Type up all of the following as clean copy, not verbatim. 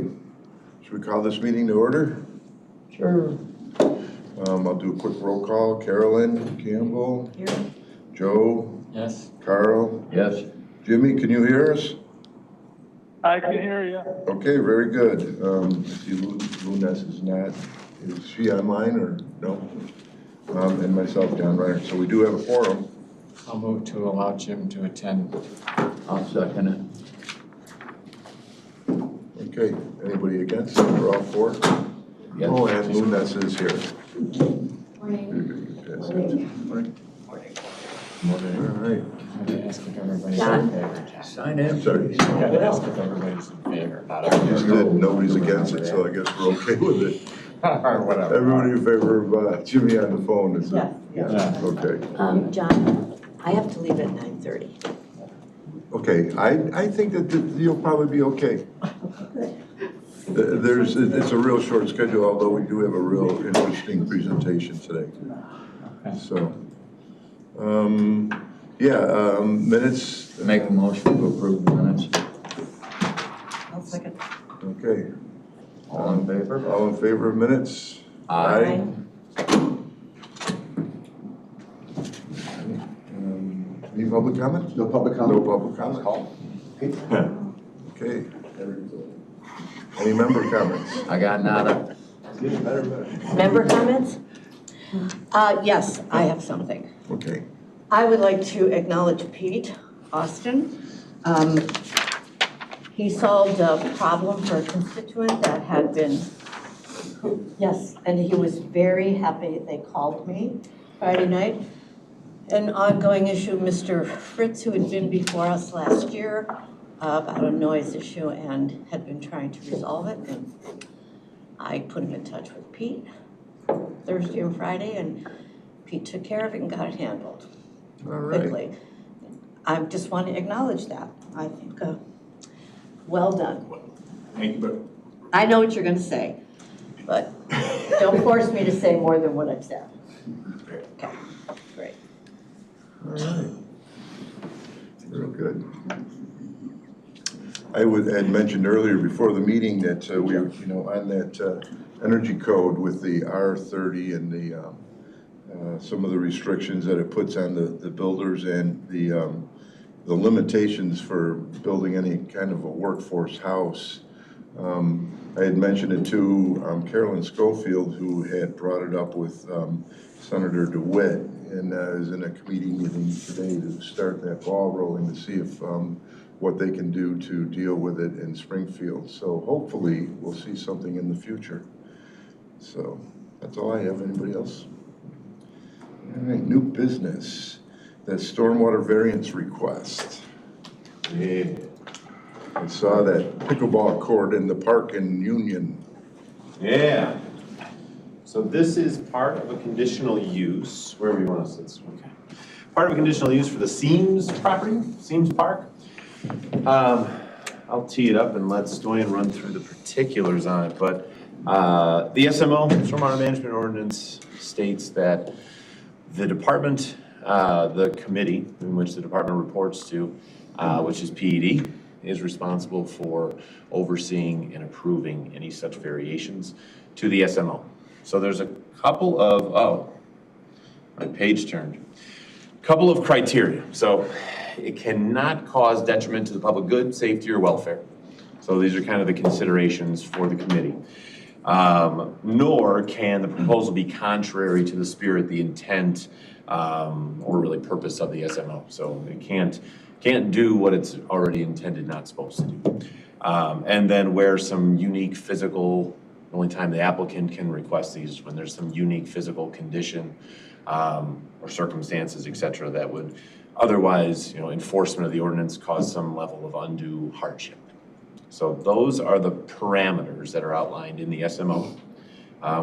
Should we call this meeting to order? Sure. I'll do a quick roll call. Carolyn Campbell. Here. Joe. Yes. Carl. Yes. Jimmy, can you hear us? I can hear you. Okay, very good. See, Lunes is not. Is she online or no? And myself, John Reiner. So we do have a forum. I'll move to allow Jim to attend. I'll second it. Okay, anybody against? We're all for? Yes. Oh, and Lunes is here. Morning. That's it. Morning. All right. I'm gonna ask if everybody's John? in favor. Sign I'm in. sorry. I gotta ask if everybody's in favor, not Just everybody's. did. Nobody's against it, so I guess we're okay with it. Or whatever. Everybody in favor of Jimmy on the phone, is it? Yes. Yeah. Okay. John, I have to leave at 9:30. Okay, I think that you'll probably be okay. It's a real short schedule, although we do have a real interesting presentation today. Okay. So, minutes. Make a motion to approve the minutes. I'll second. Okay. All in favor? All in favor of minutes? Aye. Any public comment? No public comment? No public comment. Okay. Any member comments? I got nada. Member comments? Yes, I have something. Okay. I would like to acknowledge Pete Austin. He solved a problem for a constituent that had been, yes, and he was very happy. They called me Friday night. An ongoing issue, Mr. Fritz, who had been before us last year about a noise issue and had been trying to resolve it. And I put him in touch with Pete Thursday and Friday, and Pete took care of it and got it handled All right. quickly. I just want to acknowledge that. I think, well done. Thank you, but I know what you're going to say, but don't force me to say more than what I've said. Okay, great. All right. Real good. I had mentioned earlier before the meeting that we were, on that energy code with the R30 and the some of the restrictions that it puts on the builders and the limitations for building any kind of a workforce house. I had mentioned it to Carolyn Schofield, who had brought it up with Senator DeWitt, and is in a committee meeting today to start that ball rolling to see if what they can do to deal with it in Springfield. So hopefully we'll see something in the future. So that's all I have. Anybody else? All right, new business. That stormwater variance request. yeah. I saw that pickleball court in the park in Union. Yeah. So this is part of a conditional use, wherever you want to sit. Okay. Part of a conditional use for the Seams property, Seams Park. I'll tee it up and let Stoyan run through the particulars on it, but the SMO, Stormwater Management Ordinance, states that the department, the committee in which the department reports to, which is PED, is responsible for overseeing and approving any such variations to the SMO. So there's a couple of, my page turned. Couple of criteria. So it cannot cause detriment to the public good, safety, or welfare. So these are kind of the considerations for the committee. Nor can the proposal be contrary to the spirit, the intent, or really purpose of the SMO. So it can't do what it's already intended not supposed to do. And then where some unique physical, the only time the applicant can request these is when there's some unique physical condition or circumstances, et cetera, that would otherwise, enforcement of the ordinance cause some level of undue hardship. So those are the parameters that are outlined in the SMO.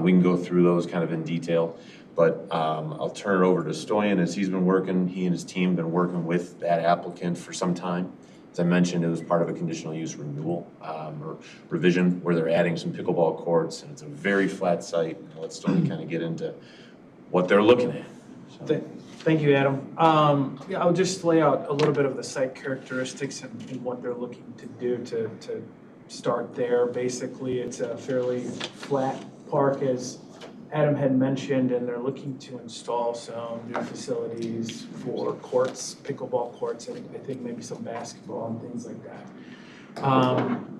We can go through those kind of in detail, but I'll turn it over to Stoyan as he and his team have been working with that applicant for some time. As I mentioned, it was part of a conditional use renewal or revision where they're adding some pickleball courts, and it's a very flat site. I'll let Stoyan kind of get into what they're looking at. So. Thank you, Adam. Yeah, I'll just lay out a little bit of the site characteristics and what they're looking to do to start there. Basically, it's a fairly flat park, as Adam had mentioned, and they're looking to install some new facilities for courts, pickleball courts, and I think maybe some basketball and things like that.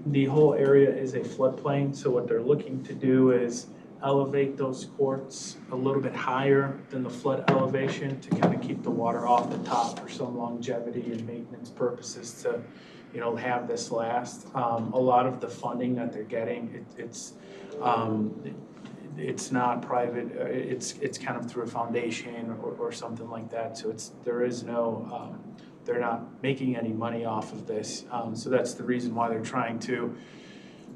The whole area is a floodplain, so what they're looking to do is elevate those courts a little bit higher than the flood elevation to kind of keep the water off the top for some longevity and maintenance purposes to, you know, have this last. A lot of the funding that they're getting, it's not private, it's kind of through a foundation or something like that. So there is no, they're not making any money off of this. So that's the reason why they're trying to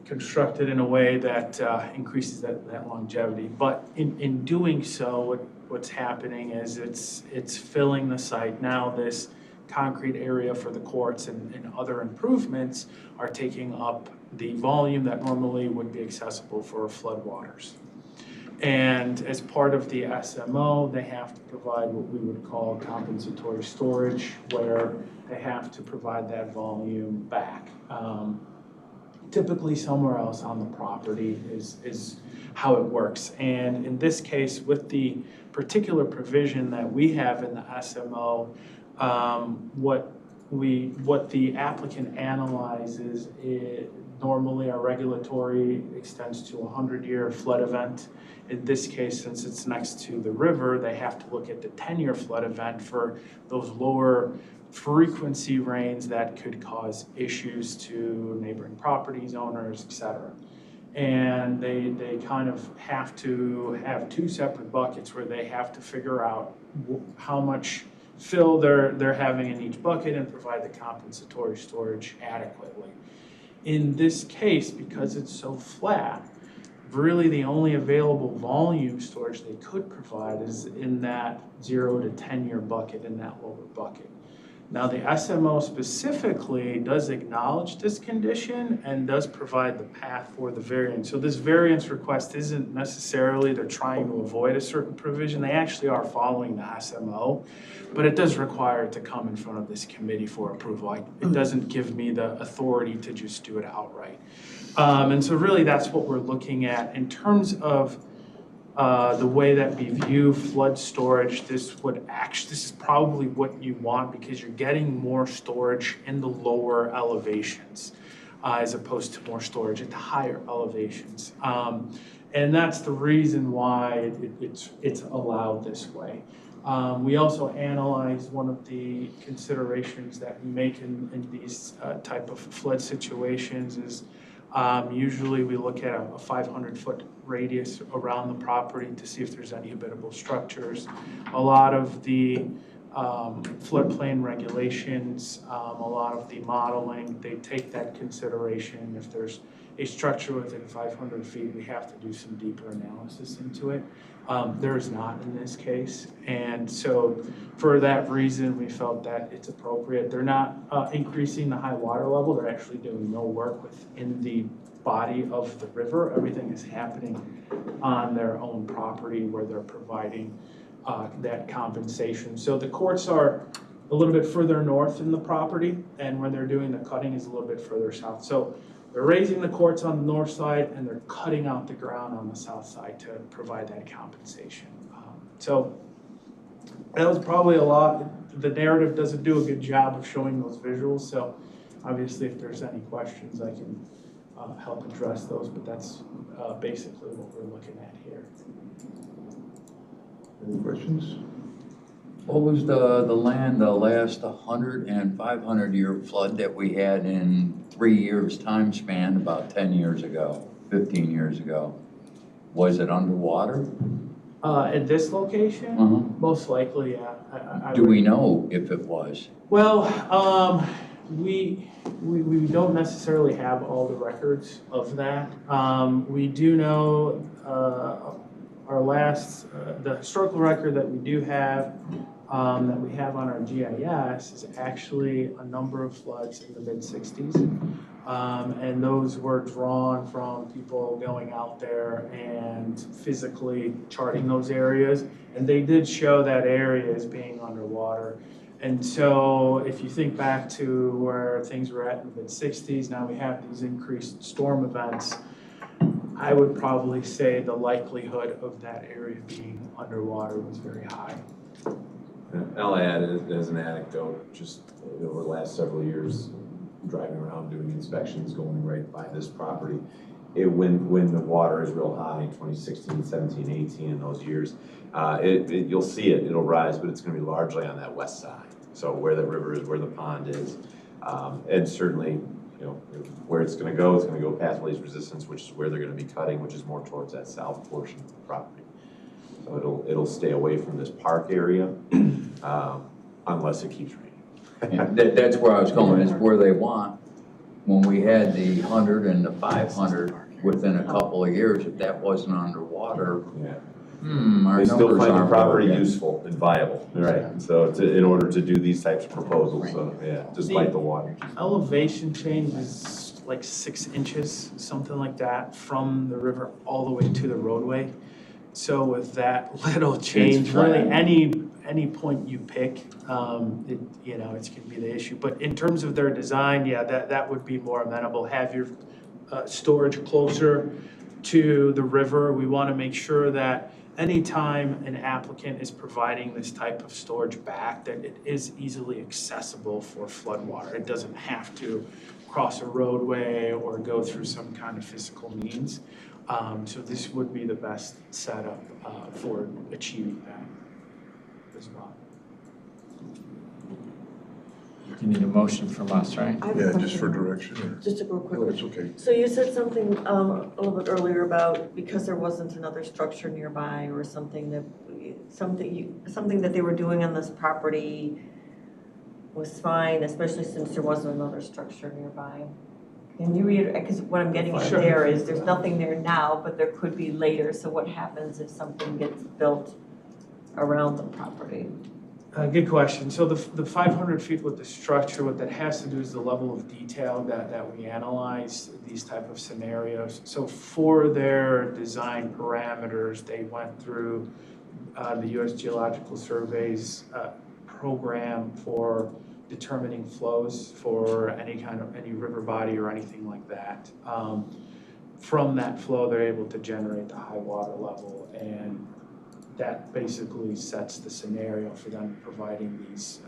construct it in a way that increases that longevity. But in doing so, what's happening is it's filling the site. Now this concrete area for the courts and other improvements are taking up the volume that normally would be accessible for floodwaters. And as part of the SMO, they have to provide what we would call compensatory storage, where they have to provide that volume back. Typically somewhere else on the property is how it works. And in this case, with the particular provision that we have in the SMO, what the applicant analyzes is normally our regulatory extends to a 100-year flood event. In this case, since it's next to the river, they have to look at the 10-year flood event for those lower frequency rains that could cause issues to neighboring properties, owners, etc. And they kind of have to have two separate buckets where they have to figure out how much fill they're having in each bucket and provide the compensatory storage adequately. In this case, because it's so flat, really the only available volume storage they could provide is in that 0 to 10-year bucket, in that lower bucket. Now the SMO specifically does acknowledge this condition and does provide the path for the variance. So this variance request isn't necessarily they're trying to avoid a certain provision. They actually are following the SMO, but it does require it to come in front of this committee for approval. It doesn't give me the authority to just do it outright. And so really that's what we're looking at. In terms of the way that we view flood storage, this is probably what you want because you're getting more storage in the lower elevations as opposed to more storage at the higher elevations. And that's the reason why it's allowed this way. We also analyze one of the considerations that we make in these type of flood situations is usually we look at a 500-foot radius around the property to see if there's any habitable structures. A lot of the floodplain regulations, a lot of the modeling, they take that consideration. If there's a structure within 500 feet, we have to do some deeper analysis into it. There is not in this case. And so for that reason, we felt that it's appropriate. They're not increasing the high water level. They're actually doing no work within the body of the river. Everything is happening on their own property where they're providing that compensation. So the courts are a little bit further north in the property, and when they're doing the cutting is a little bit further south. So they're raising the courts on the north side and they're cutting out the ground on the south side to provide that compensation. So that was probably a lot. The narrative doesn't do a good job of showing those visuals. So obviously if there's any questions, I can help address those, but that's basically what we're looking at here. Any questions? What was the land, the last 100 and 500-year flood that we had in 3 years time span about 10 years ago, 15 years ago? Was it underwater? At this location? Uh-huh. Most likely, yeah. Do we know if it was? Well, we don't necessarily have all the records of that. We do know our last, the historical record that we do have, that we have on our GIS is actually a number of floods in the mid-60s. And those were drawn from people going out there and physically charting those areas. And they did show that area as being underwater. And so if you think back to where things were at in the mid-60s, now we have these increased storm events. I would probably say the likelihood of that area being underwater was very high. And I'll add as an anecdote, just over the last several years, driving around doing inspections, going right by this property. When the water is real high, 2016, 17, 18, in those years, you'll see it, it'll rise, but it's gonna be largely on that west side. So where the river is, where the pond is. And certainly, where it's gonna go past least resistance, which is where they're gonna be cutting, which is more towards that south portion of the property. So it'll stay away from this park area, unless it keeps raining. And that's where I was going, is where they want. When we had the 100 and the 500 within a couple of years, if that wasn't underwater, Yeah. our They still numbers find the aren't property working. useful and viable, right? So in order to do these types of proposals, so yeah, despite the water. Elevation change is like 6 inches, something like that, from the river all the way to the roadway. So with that little change, flat. really any point you pick, it's gonna be the issue. But in terms of their design, yeah, that would be more amenable. Have your storage closer to the river. We wanna make sure that anytime an applicant is providing this type of storage back, that it is easily accessible for floodwater. It doesn't have to cross a roadway or go through some kind of physical means. So this would be the best setup for achieving that as well. You need a motion from us, right? I have a Yeah, question. just for direction. Or, Just a real quick. no, it's okay. So you said something a little bit earlier about because there wasn't another structure nearby or something that they were doing on this property was fine, especially since there wasn't another structure nearby. Can you reiterate, because what I'm getting at Sure. there is there's nothing there now, but there could be later. So what happens if something gets built around the property? Good question. So the 500 feet with the structure, what that has to do is the level of detail that we analyze these type of scenarios. So for their design parameters, they went through the U.S. Geological Survey's program for determining flows for any river body or anything like that. From that flow, they're able to generate the high water level, and that basically sets the scenario for them providing these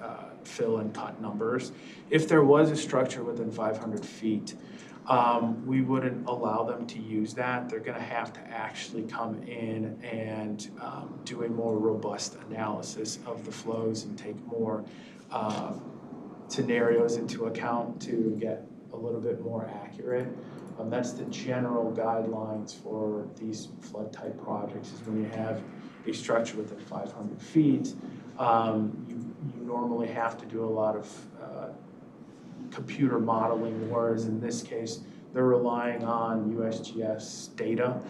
fill and cut numbers. If there was a structure within 500 feet, we wouldn't allow them to use that. They're gonna have to actually come in and do a more robust analysis of the flows and take more scenarios into account to get a little bit more accurate. That's the general guidelines for these flood type projects, is when you have a structure within 500 feet, you normally have to do a lot of computer modeling, whereas in this case, they're relying on USGS data,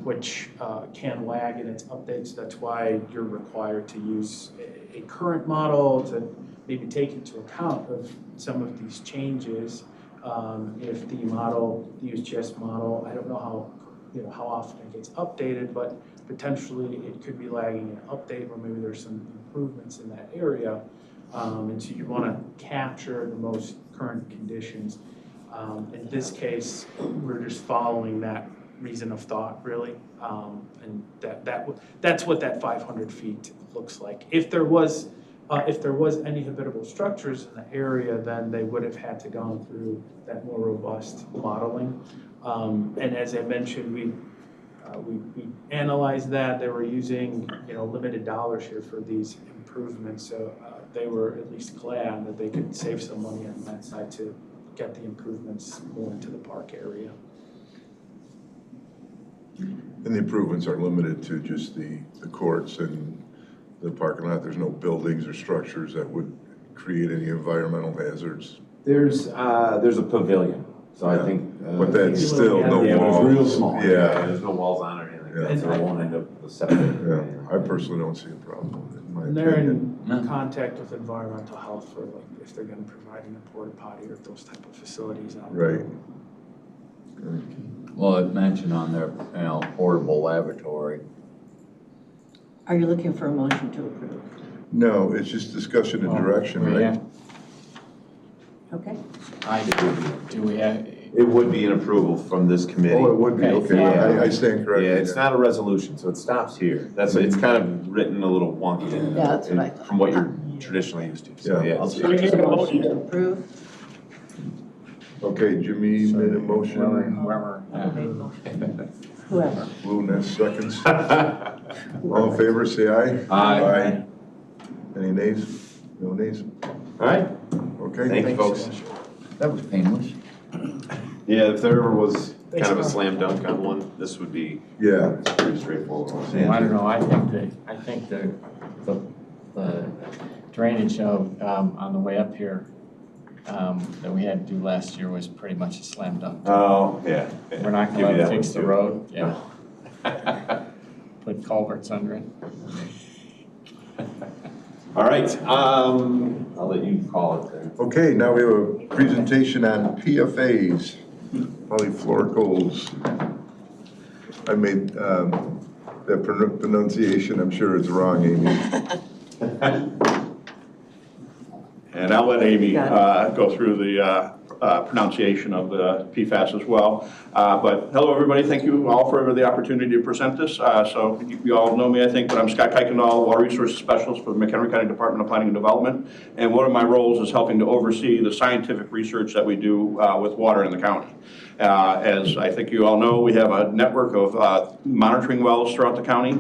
which can lag in its updates. That's why you're required to use a current model to maybe take into account of some of these changes. If the USGS model, I don't know how often it gets updated, but potentially it could be lagging an update, or maybe there's some improvements in that area. And so you want to capture the most current conditions. In this case, we're just following that reason of thought, really. And that's what that 500 feet looks like. If there was any habitable structures in the area, then they would have had to go through that more robust modeling. And as I mentioned, we analyzed that. They were using limited dollars here for these improvements, so they were at least glad that they could save some money on that side to get the improvements more into the park area. And the improvements are limited to just the courts and the parking lot. There's no buildings or structures that would create any environmental hazards. There's a pavilion, so I Yeah. think. But that's still no Yeah, walls. but it's real small. Yeah. There's no walls on it or anything like Yeah. that, so it won't end up with septic. Yeah, I personally don't see a problem, in my And they're opinion. in contact with environmental health for if they're going to provide a porta potty or those type of facilities out there. Right. Well, it mentioned on there, portable lavatory. Are you looking for a motion to approve? No, it's just discussion and direction, We right? have- Okay. Do we have, It would be an approval from this committee. Oh, it would be, okay, Yeah. I stand corrected. Yeah, it's not a resolution, so it stops here. It's kind of written a little wonky Yeah, that's what I thought. from what you're traditionally used to. So, Yeah. yeah. I'll it's- make a motion to approve. Okay, Jimmy made a motion, whoever, Whoever. Luna seconds. All in favor, say aye. Aye. Any nays? No nays? All right, Okay. thank you, folks. That was painless. Yeah, if there ever was kind of a slam dunk on one, this would be Yeah, pretty straightforward. I don't know, I think the drainage of, on the way up here, that we had to do last year was pretty much a slam dunk. Oh, yeah. We're not Give you gonna that fix one, the too. road, yeah. Put culverts under it. All right, I'll let you call it there. okay, now we have a presentation on PFAS, polyfluoroalkyls. I made that pronunciation, I'm sure it's wrong, Amy. And I'll let Amy Got go through the pronunciation of the PFAS as well. But hello, everybody. Thank you all for the opportunity to present this. So you all know me, I think, but I'm Scott Kuykendall, Water Resources Specialist for the McHenry County Department of Planning and Development. And one of my roles is helping to oversee the scientific research that we do with water in the county. As I think you all know, we have a network of monitoring wells throughout the county.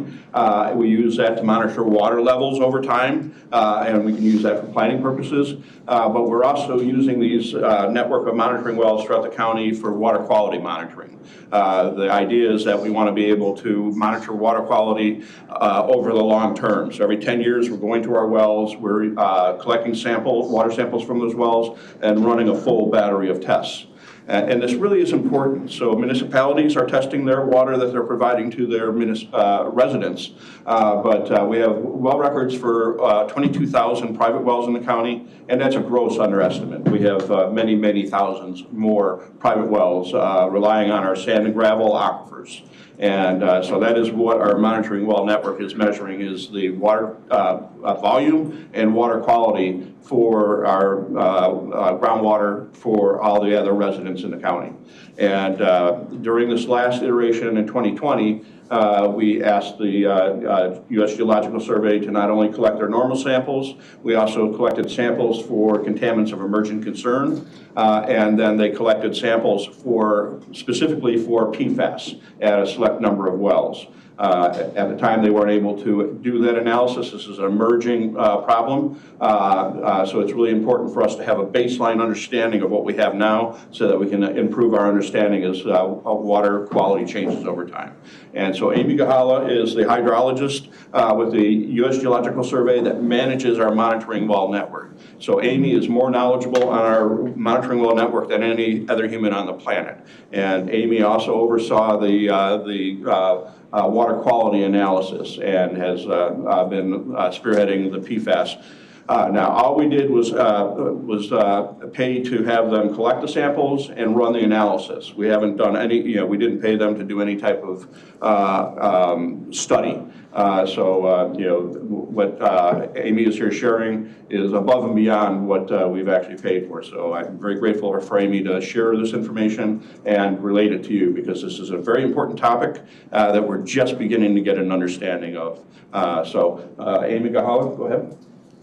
We use that to monitor water levels over time, and we can use that for planning purposes. But we're also using these network of monitoring wells throughout the county for water quality monitoring. The idea is that we want to be able to monitor water quality over the long term. So every 10 years, we're going to our wells, we're collecting water samples from those wells, and running a full battery of tests. And this really is important. So municipalities are testing their water that they're providing to their residents. But we have well records for 22,000 private wells in the county, and that's a gross underestimate. We have many, many thousands more private wells relying on our sand and gravel aquifers. And so that is what our monitoring well network is measuring, is the water volume and water quality for our groundwater for all the other residents in the county. And during this last iteration in 2020, we asked the U.S. Geological Survey to not only collect their normal samples, we also collected samples for contaminants of emergent concern, and then they collected samples specifically for PFAS at a select number of wells. At the time, they weren't able to do that analysis. This is an emerging problem, so it's really important for us to have a baseline understanding of what we have now so that we can improve our understanding as water quality changes over time. And so Amy Gahala is the hydrologist with the U.S. Geological Survey that manages our monitoring well network. So Amy is more knowledgeable on our monitoring well network than any other human on the planet. And Amy also oversaw the water quality analysis and has been spearheading the PFAS. Now, all we did was pay to have them collect the samples and run the analysis. We haven't done any, we didn't pay them to do any type of study. What Amy is here sharing is above and beyond what we've actually paid for. So I'm very grateful for Amy to share this information and relate it to you, because this is a very important topic that we're just beginning to get an understanding of. Amy Gahala, go ahead.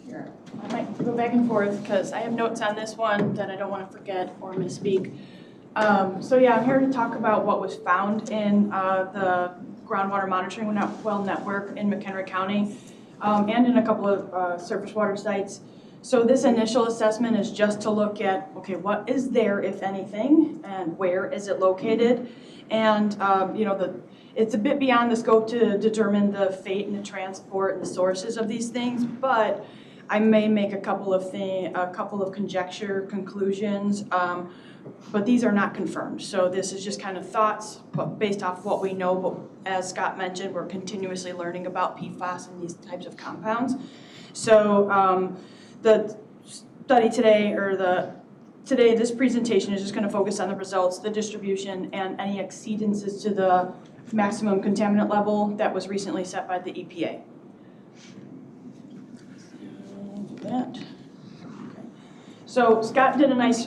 Sure. I might go back and forth because I have notes on this one that I don't want to forget or misspeak. I'm here to talk about what was found in the groundwater monitoring well network in McHenry County and in a couple of surface water sites. So this initial assessment is just to look at, okay, what is there, if anything, and where is it located? And, it's a bit beyond the scope to determine the fate and the transport and the sources of these things, but I may make a couple of conjecture conclusions, but these are not confirmed. So this is just kind of thoughts based off what we know, but as Scott mentioned, we're continuously learning about PFAS and these types of compounds. So the study today, this presentation is just going to focus on the results, the distribution, and any exceedances to the maximum contaminant level that was recently set by the EPA. that. Okay. So Scott did a nice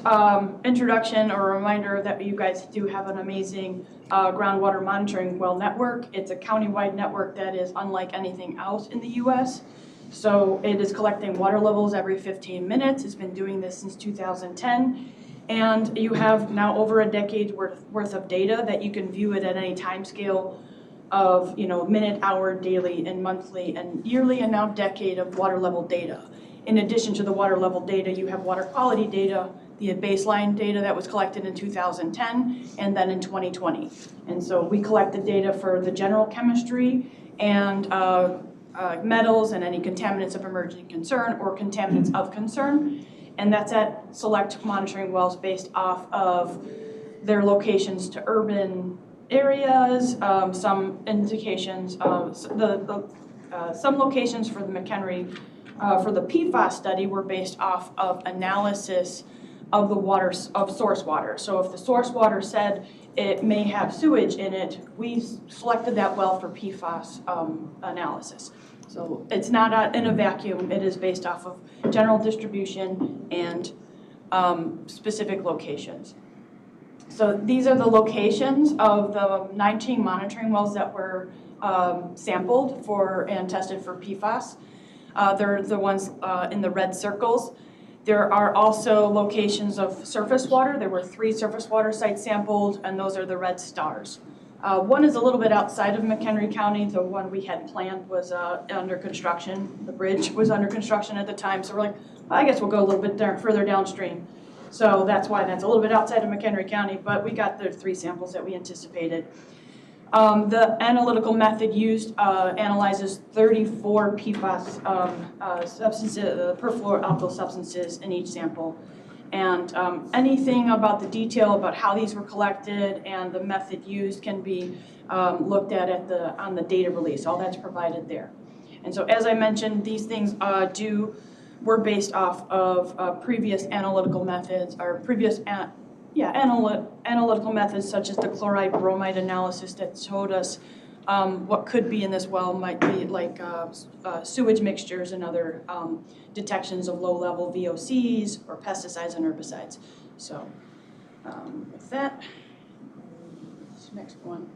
introduction or reminder that you guys do have an amazing groundwater monitoring well network. It's a countywide network that is unlike anything else in the US. So it is collecting water levels every 15 minutes. It's been doing this since 2010. And you have now over a decade's worth of data that you can view it at any time scale of, minute, hour, daily, and monthly, and yearly, and now decade of water level data. In addition to the water level data, you have water quality data, the baseline data that was collected in 2010, and then in 2020. And so we collect the data for the general chemistry and metals and any contaminants of emerging concern or contaminants of concern. And that's at select monitoring wells based off of their locations to urban areas, some indications of some locations for the McHenry, for the PFAS study were based off of analysis of the water, of source water. So if the source water said it may have sewage in it, we selected that well for PFAS analysis. So it's not in a vacuum, it is based off of general distribution and specific locations. So these are the locations of the 19 monitoring wells that were sampled for and tested for PFAS. They're the ones in the red circles. There are also locations of surface water. There were 3 surface water sites sampled, and those are the red stars. One is a little bit outside of McHenry County. The one we had planned was under construction. The bridge was under construction at the time, so we're like, I guess we'll go a little bit further downstream. So that's why that's a little bit outside of McHenry County, but we got the 3 samples that we anticipated. The analytical method used analyzes 34 PFAS substances, perfluoroalkyl substances in each sample. And anything about the detail about how these were collected and the method used can be looked at on the data release. All that's provided there. And so as I mentioned, these things were based off of previous analytical methods or previous analytical methods such as the chloride bromide analysis that showed us what could be in this well might be like sewage mixtures and other detections of low-level VOCs or pesticides and herbicides. So with that, this next one.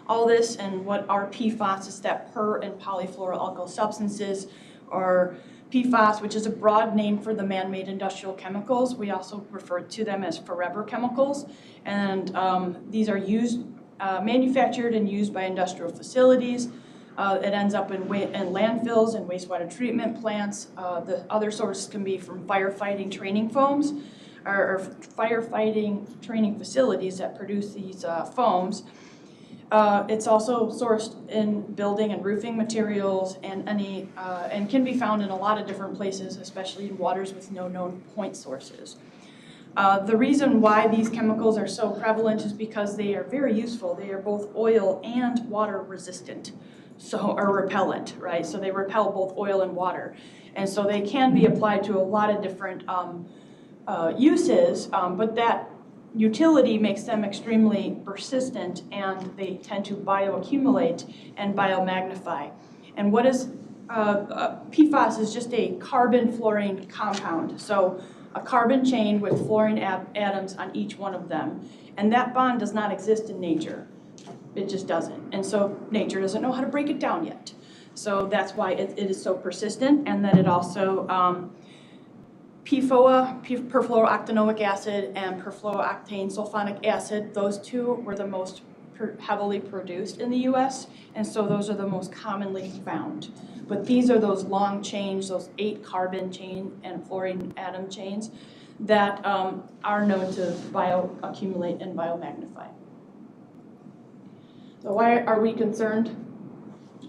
All this and what are PFAS is that per and polyfluoroalkyl substances, or PFAS, which is a broad name for the man-made industrial chemicals. We also refer to them as forever chemicals. And these are manufactured and used by industrial facilities. It ends up in landfills and wastewater treatment plants. The other sources can be from firefighting training foams or firefighting training facilities that produce these foams. It's also sourced in building and roofing materials and can be found in a lot of different places, especially in waters with no known point sources. The reason why these chemicals are so prevalent is because they are very useful. They are both oil and water resistant, or repellent, right? So they repel both oil and water. And so they can be applied to a lot of different uses, but that utility makes them extremely persistent, and they tend to bioaccumulate and biomagnify. And what is PFAS is just a carbon-fluorine compound. So a carbon chain with fluorine atoms on each one of them. And that bond does not exist in nature. It just doesn't. And so nature doesn't know how to break it down yet. So that's why it is so persistent, and then it also PFOA, perfluorooctanoic acid, and perfluorooctane sulfonic acid, those 2 were the most heavily produced in the US, and so those are the most commonly found. But these are those long chains, those 8 carbon chain and fluorine atom chains that are known to bioaccumulate and biomagnify. So why are we concerned?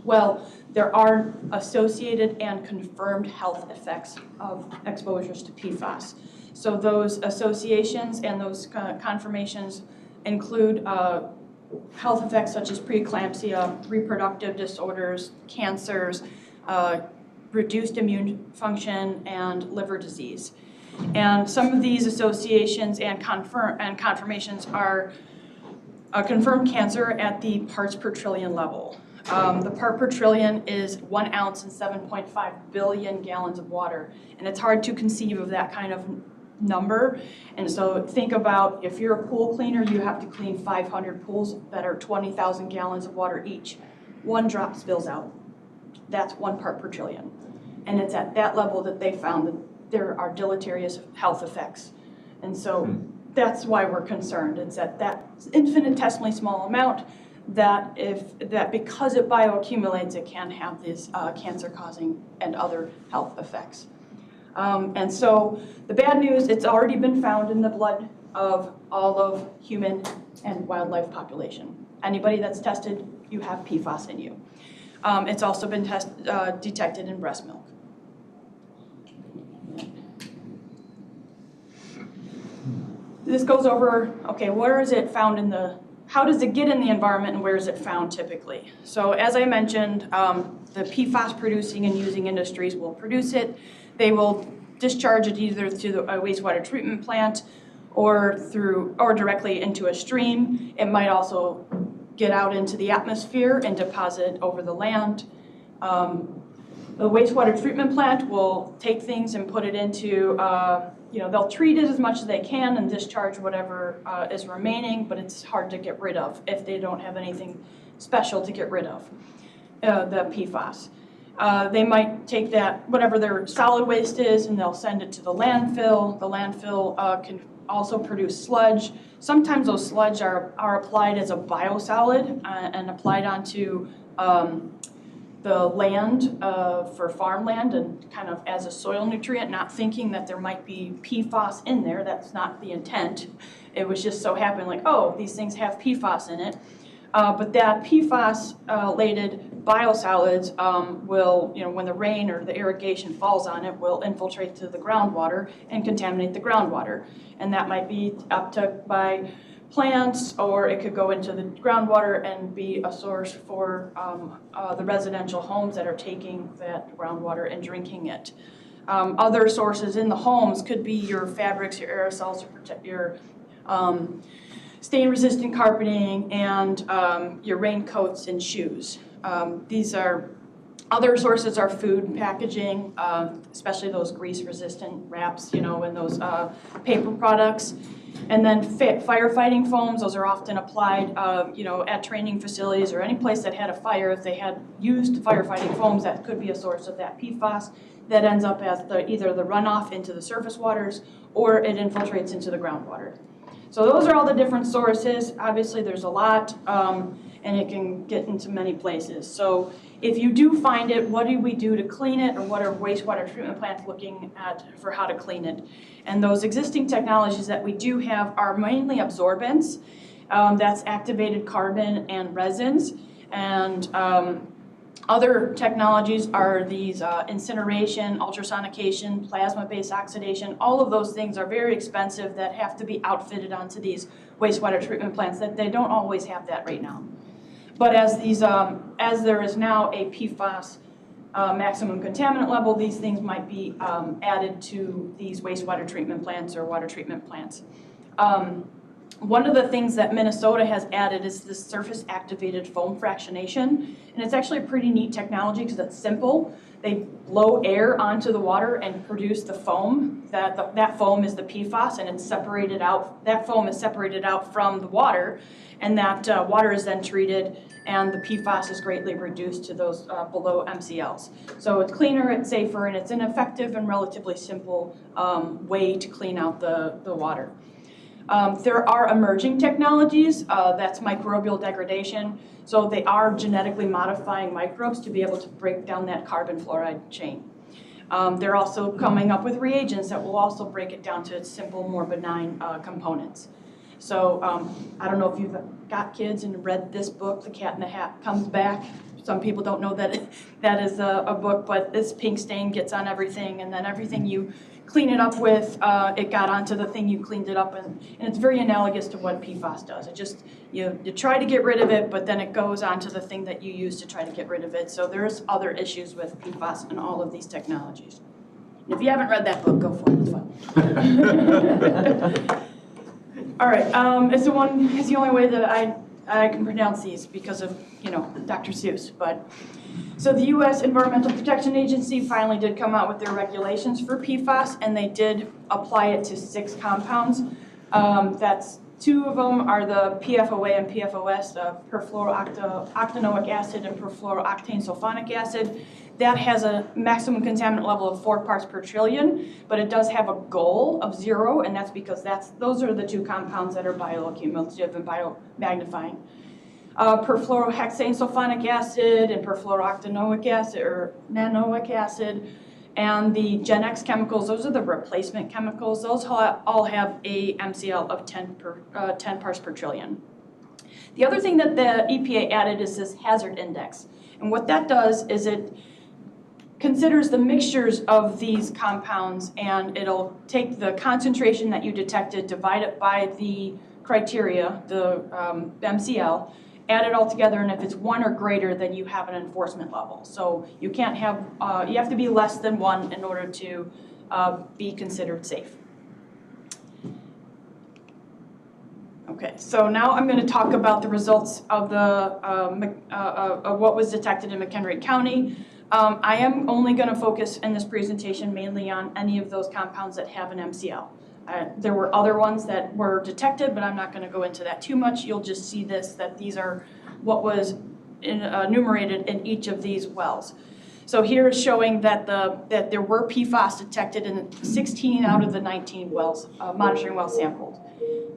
Well, there are associated and confirmed health effects of exposures to PFAS. So those associations and those confirmations include health effects such as preeclampsia, reproductive disorders, cancers, reduced immune function, and liver disease. And some of these associations and confirmations are confirmed cancer at the parts per trillion level. The part per trillion is 1 ounce and 7.5 billion gallons of water. And it's hard to conceive of that kind of number. And so think about if you're a pool cleaner, you have to clean 500 pools that are 20,000 gallons of water each. 1 drop spills out. That's 1 part per trillion. And it's at that level that they found that there are deleterious health effects. And so that's why we're concerned. It's at that infinitesimally small amount that because it bioaccumulates, it can have these cancer-causing and other health effects. And so the bad news, it's already been found in the blood of all of human and wildlife population. Anybody that's tested, you have PFAS in you. It's also been detected in breast milk. This goes over, okay, where is it found how does it get in the environment and where is it found typically? So as I mentioned, the PFAS producing and using industries will produce it. They will discharge it either through a wastewater treatment plant or directly into a stream. It might also get out into the atmosphere and deposit over the land. The wastewater treatment plant will take things and put it into, they'll treat it as much as they can and discharge whatever is remaining, but it's hard to get rid of if they don't have anything special to get rid of, the PFAS. They might take that, whatever their solid waste is, and they'll send it to the landfill. The landfill can also produce sludge. Sometimes those sludge are applied as a biosolid and applied onto the land for farmland and kind of as a soil nutrient, not thinking that there might be PFAS in there. That's not the intent. It was just so happened like, oh, these things have PFAS in it. But that PFAS-laden biosolids will, when the rain or the irrigation falls on it, will infiltrate to the groundwater and contaminate the groundwater. And that might be uptook by plants, or it could go into the groundwater and be a source for the residential homes that are taking that groundwater and drinking it. Other sources in the homes could be your fabrics, your aerosols, your stain-resistant carpeting, and your raincoats and shoes. These are other sources are food and packaging, especially those grease-resistant wraps, and those paper products. And then firefighting foams, those are often applied, at training facilities or any place that had a fire. If they had used firefighting foams, that could be a source of that PFAS that ends up as either the runoff into the surface waters or it infiltrates into the groundwater. So those are all the different sources. Obviously, there's a lot, and it can get into many places. So if you do find it, what do we do to clean it, or what are wastewater treatment plants looking at for how to clean it? And those existing technologies that we do have are mainly absorbents. That's activated carbon and resins. And other technologies are these incineration, ultrasonication, plasma-based oxidation. All of those things are very expensive that have to be outfitted onto these wastewater treatment plants that they don't always have that right now. But as there is now a PFAS maximum contaminant level, these things might be added to these wastewater treatment plants or water treatment plants. One of the things that Minnesota has added is this surface activated foam fractionation. And it's actually a pretty neat technology because it's simple. They blow air onto the water and produce the foam. That foam is the PFAS, and it's separated out. That foam is separated out from the water, and that water is then treated, and the PFAS is greatly reduced to those below MCLs. So it's cleaner, it's safer, and it's an effective and relatively simple way to clean out the water. There are emerging technologies, that's microbial degradation. So they are genetically modifying microbes to be able to break down that carbon fluoride chain. They're also coming up with reagents that will also break it down to its simple, more benign components. So I don't know if you've got kids and read this book, The Cat in the Hat Comes Back. Some people don't know that that is a book, but this pink stain gets on everything, and then everything you clean it up with, it got onto the thing you cleaned it up, and it's very analogous to what PFAS does. It just, you try to get rid of it, but then it goes onto the thing that you use to try to get rid of it. So there's other issues with PFAS and all of these technologies. And if you haven't read that book, go for it, it's fun. All right, it's the only way that I I can pronounce these because of, Dr. Seuss, but. So the U.S. Environmental Protection Agency finally did come out with their regulations for PFAS, and they did apply it to 6 compounds. That's 2 of them are the PFOA and PFOS, perfluorooctanoic acid and perfluorooctane sulfonic acid. That has a maximum contaminant level of 4 parts per trillion, but it does have a goal of 0, and that's because those are the 2 compounds that are bioaccumulative and biomagnifying. Perfluorohexane sulfonic acid and perfluorooctanoic acid or nanoic acid, and the Gen X chemicals, those are the replacement chemicals. Those all have a MCL of 10 parts per trillion. The other thing that the EPA added is this hazard index. And what that does is it considers the mixtures of these compounds, and it'll take the concentration that you detected, divide it by the criteria, the MCL, add it all together, and if it's 1 or greater, then you have an enforcement level. So you can't have, you have to be less than 1 in order to be considered safe. Okay, so now I'm going to talk about the results of of what was detected in McHenry County. I am only going to focus in this presentation mainly on any of those compounds that have an MCL. There were other ones that were detected, but I'm not going to go into that too much. You'll just see that these are what was enumerated in each of these wells. So here is showing that there were PFAS detected in 16 out of the 19 wells, monitoring wells sampled,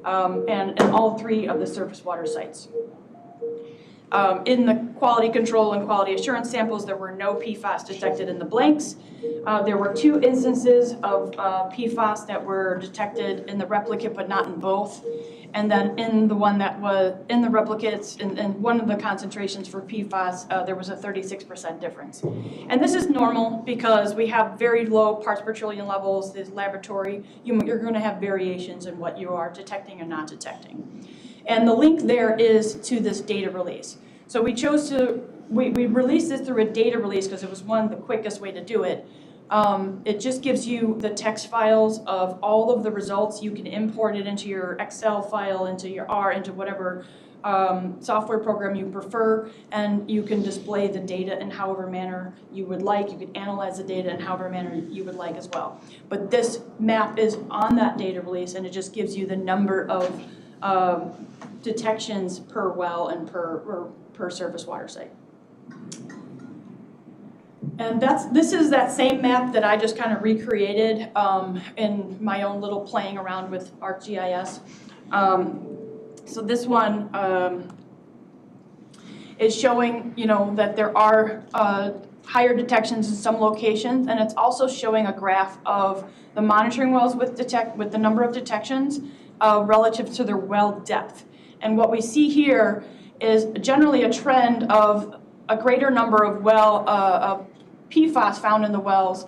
and in all 3 of the surface water sites. In the quality control and quality assurance samples, there were no PFAS detected in the blanks. There were 2 instances of PFAS that were detected in the replicate, but not in both. And then in the one that was in the replicates, in one of the concentrations for PFAS, there was a 36% difference. And this is normal because we have very low parts per trillion levels. This laboratory, you're going to have variations in what you are detecting and not detecting. And the link there is to this data release. So we chose to, we released this through a data release because it was the quickest way to do it. It just gives you the text files of all of the results. You can import it into your Excel file, into your R, into whatever software program you prefer, and you can display the data in however manner you would like. You can analyze the data in however manner you would like as well. But this map is on that data release, and it just gives you the number of detections per well and per surface water site. And this is that same map that I just kind of recreated in my own little playing around with ArcGIS. So this one is showing, that there are higher detections in some locations, and it's also showing a graph of the monitoring wells with the number of detections relative to their well depth. And what we see here is generally a trend of a greater number of PFAS found in the wells,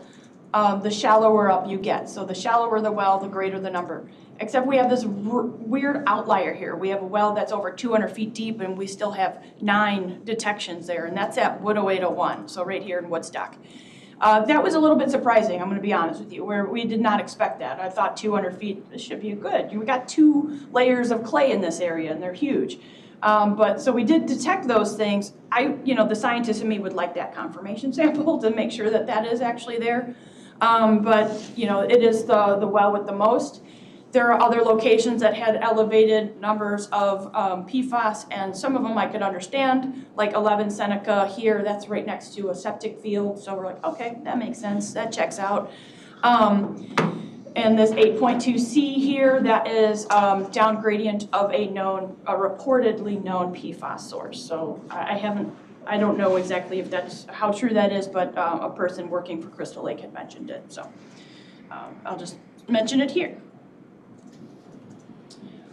the shallower up you get. So the shallower the well, the greater the number. Except we have this weird outlier here. We have a well that's over 200 feet deep, and we still have 9 detections there, and that's at Wood 0801, so right here in Woodstock. That was a little bit surprising, I'm going to be honest with you, where we did not expect that. I thought 200 feet should be good. We got 2 layers of clay in this area, and they're huge. But so we did detect those things. The scientist in me would like that confirmation sample to make sure that that is actually there. But it is the well with the most. There are other locations that had elevated numbers of PFAS, and some of them I could understand, like 11 Seneca here, that's right next to a septic field. So we're like, okay, that makes sense, that checks out. And this 8.2C here, that is down gradient of a reportedly known PFAS source. So I don't know exactly if that's how true that is, but a person working for Crystal Lake had mentioned it. So I'll just mention it here.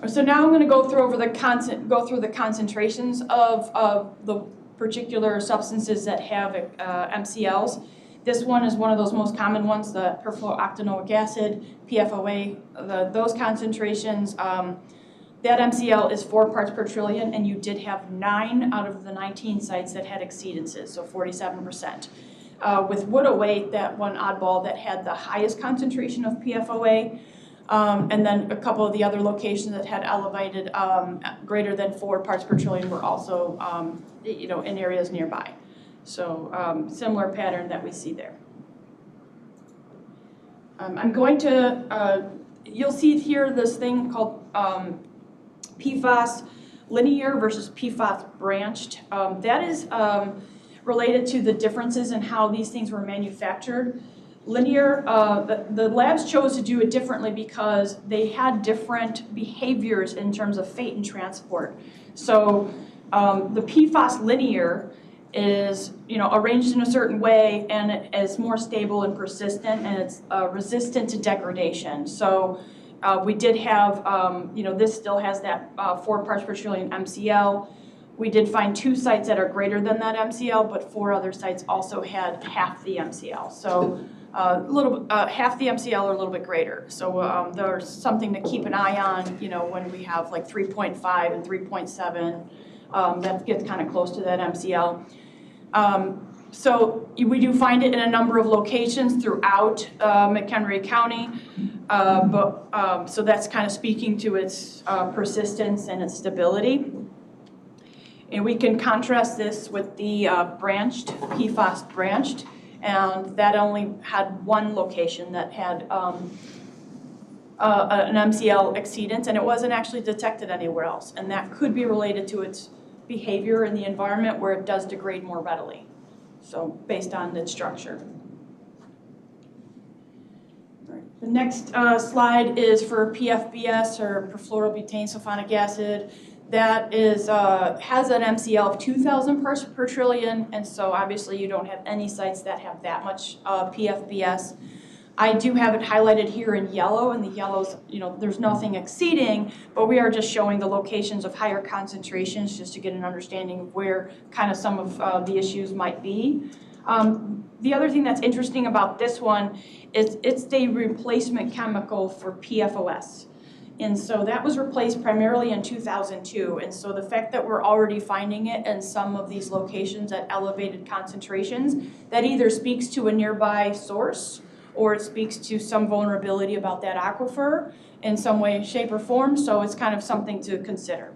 So now I'm going to go through the concentrations of the particular substances that have MCLs. This one is one of those most common ones, the perfluorooctanoic acid, PFOA. Those concentrations, that MCL is 4 parts per trillion, and you did have 9 out of the 19 sites that had exceedances, so 47%. With Wood 08, that one oddball that had the highest concentration of PFOA, And then a couple of the other locations that had elevated greater than 4 parts per trillion were also, in areas nearby. So similar pattern that we see there. I'm going to, you'll see here this thing called PFAS linear versus PFAS branched. That is related to the differences in how these things were manufactured. Linear, the labs chose to do it differently because they had different behaviors in terms of fate and transport. So the PFAS linear is, arranged in a certain way, and it is more stable and persistent, and it's resistant to degradation. So we did have, this still has that 4 parts per trillion MCL. We did find 2 sites that are greater than that MCL, but 4 other sites also had half the MCL. So half the MCL or a little bit greater. So there's something to keep an eye on, when we have like 3.5 and 3.7, that gets kind of close to that MCL. So we do find it in a number of locations throughout McHenry County, so that's kind of speaking to its persistence and its stability. And we can contrast this with the PFAS branched, and that only had 1 location that had an MCL exceedance, and it wasn't actually detected anywhere else. And that could be related to its behavior in the environment where it does degrade more readily, so based on its structure. All right. The next slide is for PFBS, or perfluorobutane sulfonic acid. That is has an MCL of 2,000 parts per trillion, and so obviously you don't have any sites that have that much PFBS. I do have it highlighted here in yellow, and the yellows, there's nothing exceeding, but we are just showing the locations of higher concentrations just to get an understanding of where kind of some of the issues might be. The other thing that's interesting about this one is it's the replacement chemical for PFOS. And so that was replaced primarily in 2002. And so the fact that we're already finding it in some of these locations at elevated concentrations, that either speaks to a nearby source or it speaks to some vulnerability about that aquifer in some way, shape, or form. So it's kind of something to consider.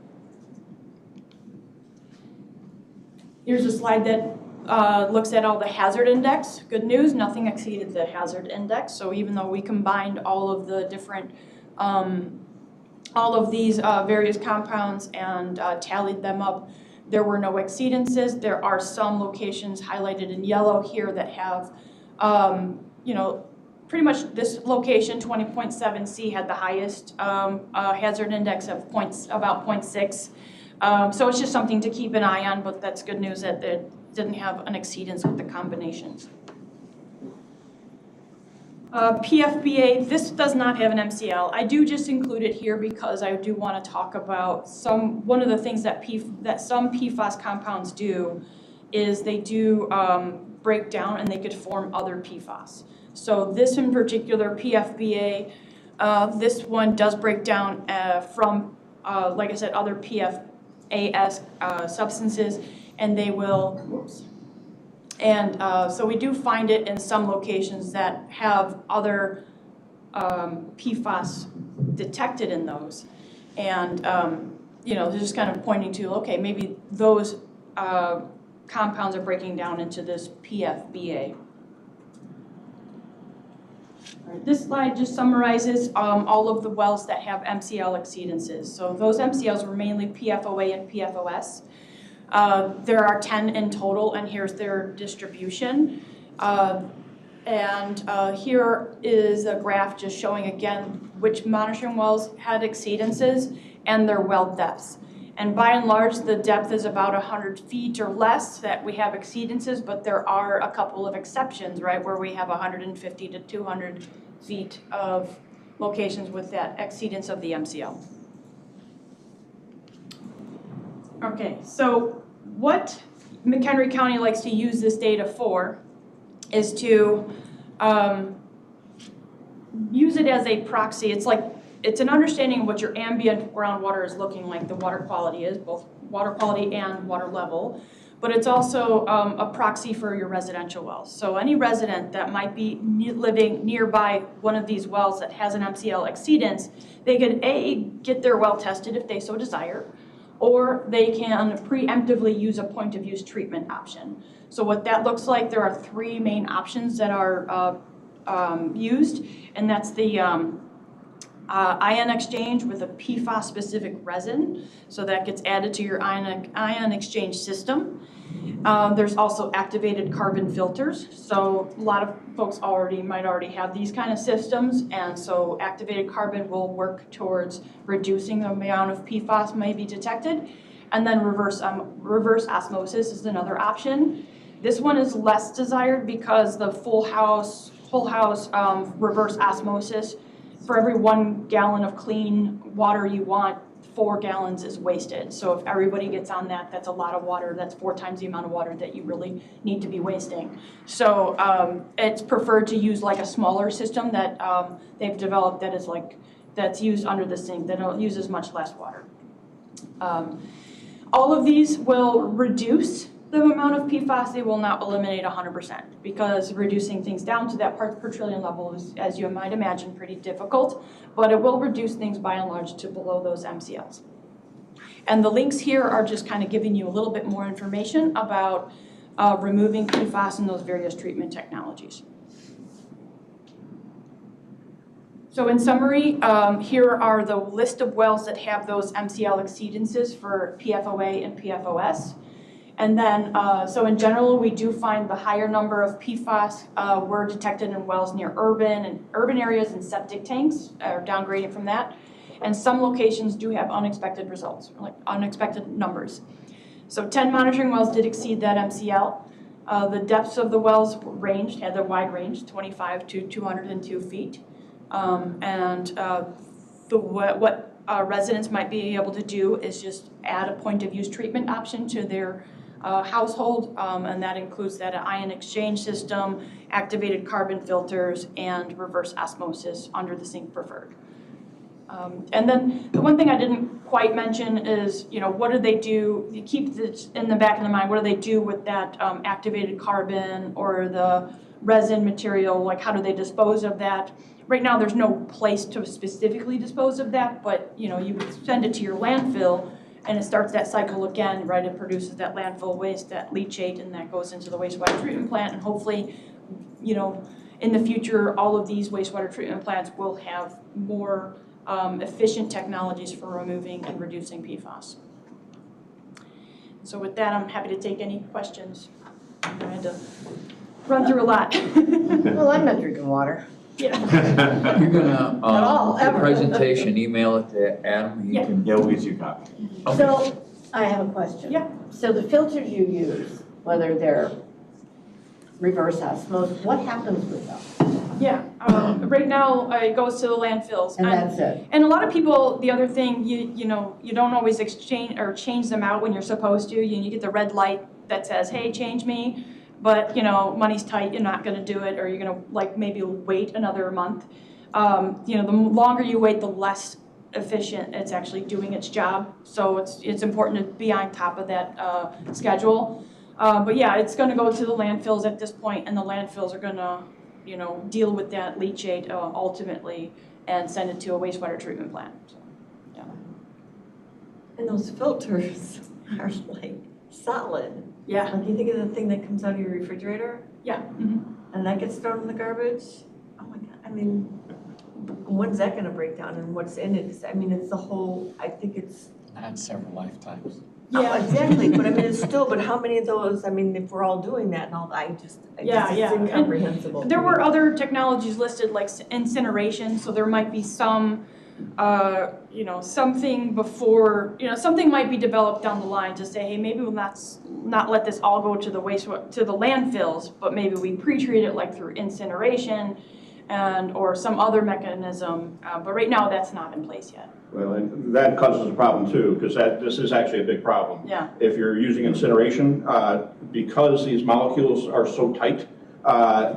Here's a slide that looks at all the hazard index. Good news, nothing exceeded the hazard index. So even though we combined all of the different all of these various compounds and tallied them up, there were no exceedances. There are some locations highlighted in yellow here that have, pretty much this location, 20.7C, had the highest hazard index of about 0.6. So it's just something to keep an eye on, but that's good news that it didn't have an exceedance with the combinations. PFBA, this does not have an MCL. I do just include it here because I do want to talk about one of the things that some PFAS compounds do is they do break down and they could form other PFAS. So this in particular, PFBA, this one does break down from, like I said, other PFAS substances, and they will, whoops. And so we do find it in some locations that have other PFAS detected in those. And, they're just kind of pointing to, okay, maybe those compounds are breaking down into this PFBA. All right, this slide just summarizes all of the wells that have MCL exceedances. So those MCLs were mainly PFOA and PFOS. There are 10 in total, and here's their distribution. Here is a graph just showing again which monitoring wells had exceedances and their well depths. And by and large, the depth is about 100 feet or less that we have exceedances, but there are a couple of exceptions, right, where we have 150 to 200 feet of locations with that exceedance of the MCL. Okay, so what McHenry County likes to use this data for is to use it as a proxy. It's an understanding of what your ambient groundwater is looking like, the water quality is, both water quality and water level. but it's also a proxy for your residential wells. So any resident that might be living nearby one of these wells that has an MCL exceedance, they can get their well tested if they so desire, or they can preemptively use a point of use treatment option. So what that looks like, there are three main options that are used, and that's the ion exchange with a PFAS specific resin. So that gets added to your ion exchange system. There's also activated carbon filters. So a lot of folks might already have these kind of systems, and so activated carbon will work towards reducing the amount of PFAS may be detected. And then reverse osmosis is another option. This one is less desired because the full house reverse osmosis, for every 1 gallon of clean water you want, 4 gallons is wasted. So if everybody gets on that, that's a lot of water. That's 4 times the amount of water that you really need to be wasting. So it's preferred to use like a smaller system that they've developed that's used under the sink, that uses much less water. All of these will reduce the amount of PFAS. They will not eliminate 100%, because reducing things down to that parts per trillion level is, as you might imagine, pretty difficult, but it will reduce things by and large to below those MCLs. And the links here are just kind of giving you a little bit more information about removing PFAS in those various treatment technologies. So in summary, here are the list of wells that have those MCL exceedances for PFOA and PFOS. And then, so in general, we do find the higher number of PFAS were detected in wells near urban areas and septic tanks, or downgrading from that. And some locations do have unexpected results, like unexpected numbers. So 10 monitoring wells did exceed that MCL. The depths of the wells had a wide range, 25 to 202 feet. What residents might be able to do is just add a point of use treatment option to their household, and that includes that ion exchange system, activated carbon filters, and reverse osmosis under the sink preferred. And then the one thing I didn't quite mention is, what do they do? You keep this in the back of the mind. What do they do with that activated carbon or the resin material? Like, how do they dispose of that? Right now, there's no place to specifically dispose of that, but you would send it to your landfill, and it starts that cycle again, right? It produces that landfill waste, that leachate, and that goes into the wastewater treatment plant. And hopefully, in the future, all of these wastewater treatment plants will have more efficient technologies for removing and reducing PFAS. So with that, I'm happy to take any questions. I had to run through a lot. Well, I'm not drinking water. Yeah. You're gonna, all, the ever. presentation, email it to Adam? Yeah. We'll get you a copy. Okay. So I have a question. Yeah. So the filters you use, whether they're reverse osmosis, what happens with them? Yeah, right now it goes to the landfills. And that's it? And a lot of people, the other thing, you don't always exchange or change them out when you're supposed to. You get the red light that says, hey, change me. But, money's tight, you're not going to do it, or you're going to maybe wait another month. The longer you wait, the less efficient it's actually doing its job. So it's important to be on top of that schedule. But yeah, it's going to go to the landfills at this point, and the landfills are going to, deal with that leachate ultimately and send it to a wastewater treatment plant. So, yeah. And those filters are like solid. Yeah. Like, you think of the thing that comes out of your refrigerator Yeah. Mm-hmm. and that gets thrown in the garbage? Oh my God, I mean, when's that gonna break down and what's in it? It's the whole, I think it's. Not several lifetimes. Yeah, exactly, but it's still, but how many of those, if we're all doing that and all, it's incomprehensible. There were other technologies listed like incineration, so there might be some, something before, something might be developed down the line to say, hey, maybe we'll not let this all go to the landfills, but maybe we pre-treat it like through incineration or some other mechanism. But right now, that's not in place yet. Well, and that causes a problem too, because this is actually a big problem. Yeah. If you're using incineration, because these molecules are so tight,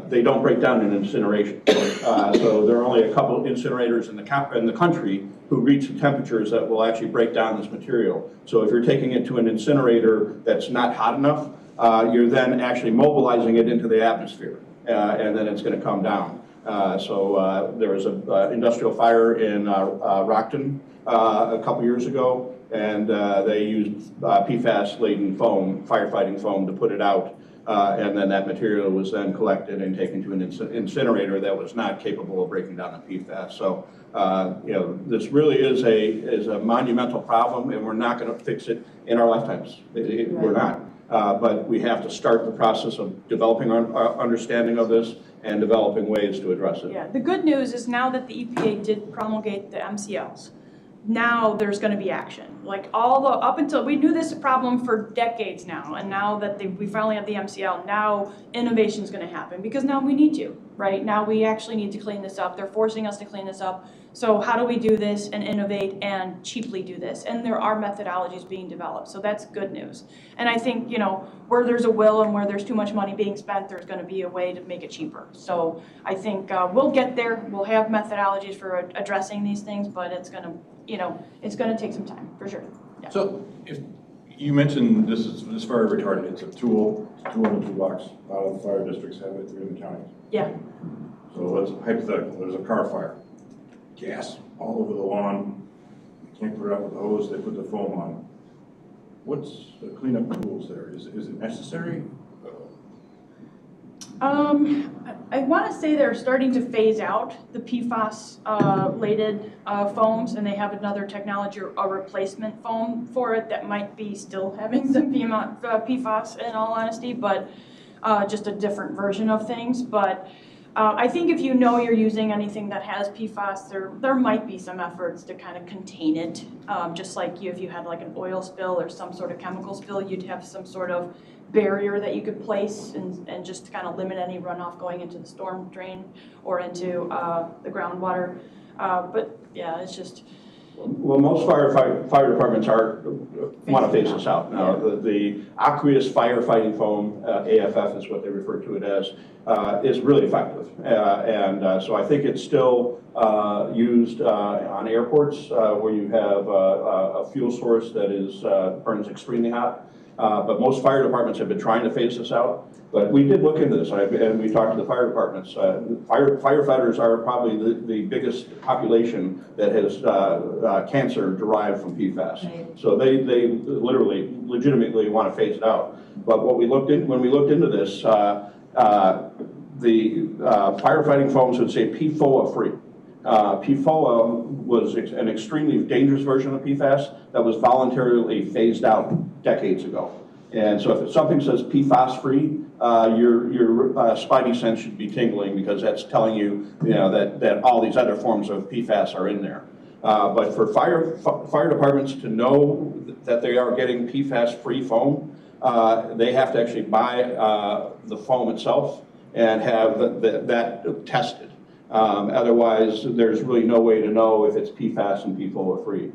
they don't break down in incineration. So there are only a couple incinerators in the country who reach the temperatures that will actually break down this material. So if you're taking it to an incinerator that's not hot enough, you're then actually mobilizing it into the atmosphere, and then it's going to come down. So there was an industrial fire in Rockton a couple years ago, and they used PFAS-laden foam, firefighting foam, to put it out. And then that material was then collected and taken to an incinerator that was not capable of breaking down the PFAS. So, you know, this really is a monumental problem, and we're not going to fix it in our lifetimes. We're not. But we have to start the process of developing our understanding of this and developing ways to address it. Yeah, the good news is now that the EPA did promulgate the MCLs, now there's going to be action. Like up until, we knew this is a problem for decades now, and now that we finally have the MCL, now innovation is going to happen, because now we need to, right? Now we actually need to clean this up. They're forcing us to clean this up. So how do we do this and innovate and cheaply do this? And there are methodologies being developed, so that's good news. And I think, you know, where there's a will and where there's too much money being spent, there's going to be a way to make it cheaper. So I think we'll get there. We'll have methodologies for addressing these things, but it's going to, you know, it's going to take some time, for sure. Yeah. So if you mentioned this fire retardant, it's a tool in the toolbox. A lot of the fire districts have it in the county. Yeah. So let's hypothetical, there's a car fire. Gas all over the lawn. You can't put it out with the hose, they put the foam on. What's the cleanup tools there? Is it necessary? I want to say they're starting to phase out the PFAS-laden foams, and they have another technology, a replacement foam for it that might be still having some PFAS in all honesty, but just a different version of things. But I think if you know you're using anything that has PFAS, there might be some efforts to kind of contain it. Just like if you had like an oil spill or some sort of chemical spill, you'd have some sort of barrier that you could place and just to kind of limit any runoff going into the storm drain or into the groundwater. But yeah, it's just. Well, most fire departments want to phase this out. Now, the aqueous firefighting foam, AFF is what they refer to it as, is really effective. So I think it's still used on airports where you have a fuel source that burns extremely hot. But most fire departments have been trying to phase this out. But we did look into this, and we talked to the fire departments. Firefighters are probably the biggest population that has cancer derived from PFAS. Right. So they legitimately want to phase it out. But when we looked into this, the firefighting foams would say PFOA free. PFOA was an extremely dangerous version of PFAS that was voluntarily phased out decades ago. And so if something says PFAS free, your spidey sense should be tingling, because that's telling you, that all these other forms of PFAS are in there. But for fire departments to know that they are getting PFAS free foam, they have to actually buy the foam itself and have that tested. Otherwise, there's really no way to know if it's PFAS and PFOA free,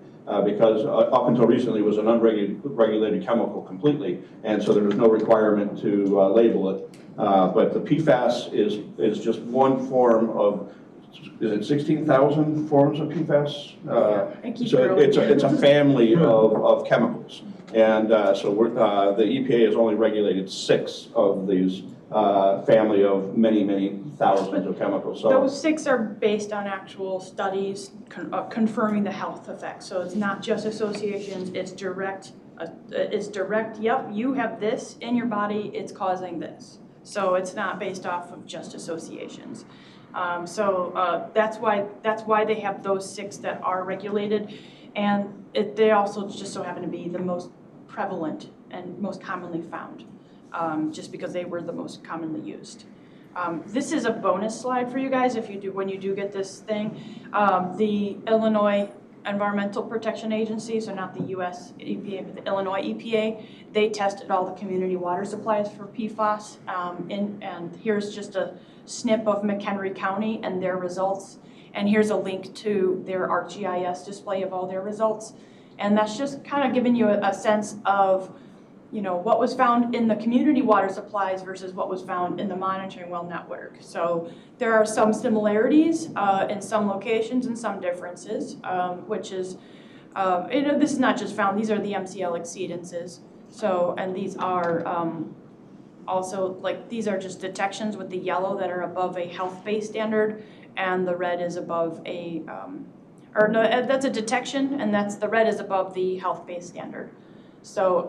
because up until recently it was an unregulated chemical completely, and so there was no requirement to label it. But the PFAS is just one form of, is it 16,000 forms of PFAS? So it's a family of chemicals, and so the EPA has only regulated 6 of these family of many thousands of chemicals. So those 6 are based on actual studies confirming the health effects. So it's not just associations, it's direct. Yep, you have this in your body, it's causing this. So it's not based off of just associations. That's why they have those 6 that are regulated, and they also just so happen to be the most prevalent and most commonly found. Just because they were the most commonly used. This is a bonus slide for you guys when you do get this thing. The Illinois Environmental Protection Agency, so not the US EPA, but the Illinois EPA, they tested all the community water supplies for PFAS. And here's just a snip of McHenry County and their results. And here's a link to their ArcGIS display of all their results. And that's just kind of giving you a sense of, what was found in the community water supplies versus what was found in the monitoring well network. So there are some similarities in some locations and some differences, which is, this is not just found, these are the MCL exceedances. So, and these are also, like, these are just detections with the yellow that are above a health-based standard, and the red is above a, or no, that's a detection, and the red is above the health-based standard. So,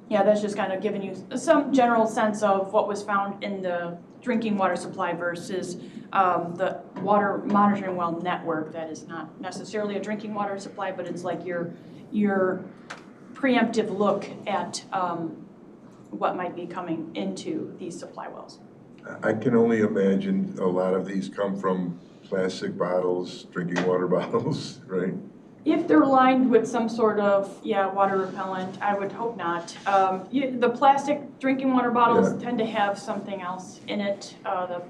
yeah, that's just kind of giving you some general sense of what was found in the drinking water supply versus the water monitoring well network. That is not necessarily a drinking water supply, but it's like your preemptive look at what might be coming into these supply wells. I can only imagine a lot of these come from plastic bottles, drinking water bottles, right? If they're lined with some sort of, water repellent, I would hope not. The plastic drinking water bottles tend to have something else in it, the